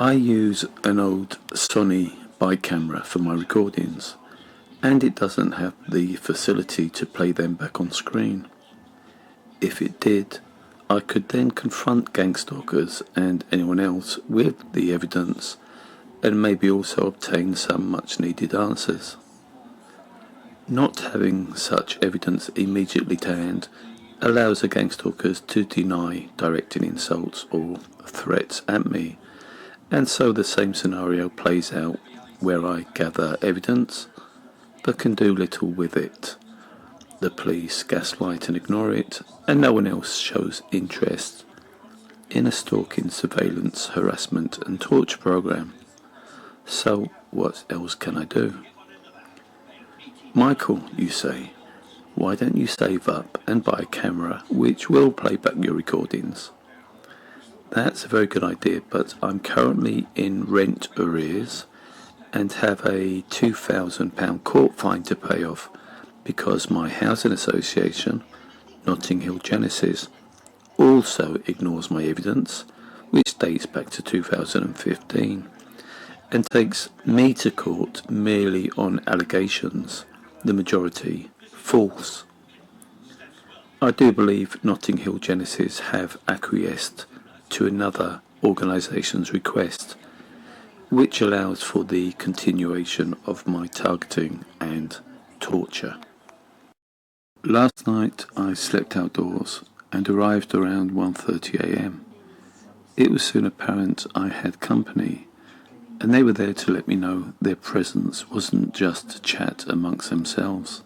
I use an old Sony bi-camera for my recordings, and it doesn't have the facility to play them back on screen. If it did, I could then confront gang stalkers and anyone else with the evidence and maybe also obtain some much needed answers. Not having such evidence immediately to hand allows the gang stalkers to deny directing insults or threats at me, and so the same scenario plays out where I gather evidence but can do little with it. The police gaslight and ignore it, and no one else shows interest in a stalking, surveillance, harassment and torture program. So what else can I do? Michael, you say, why don't you save up and buy a camera which will play back your recordings? That's a very good idea, but I'm currently in rent arrears and have a £2,000 court fine to pay off because my housing association, Notting Hill Genesis, also ignores my evidence, which dates back to 2015, and takes me to court merely on allegations, the majority false. I do believe Notting Hill Genesis have acquiesced to another organisation's request, which allows for the continuation of my targeting and torture. Last night I slept outdoors and arrived around 1:30 a.m. It was soon apparent I had company, and they were there to let me know their presence wasn't just to chat amongst themselves.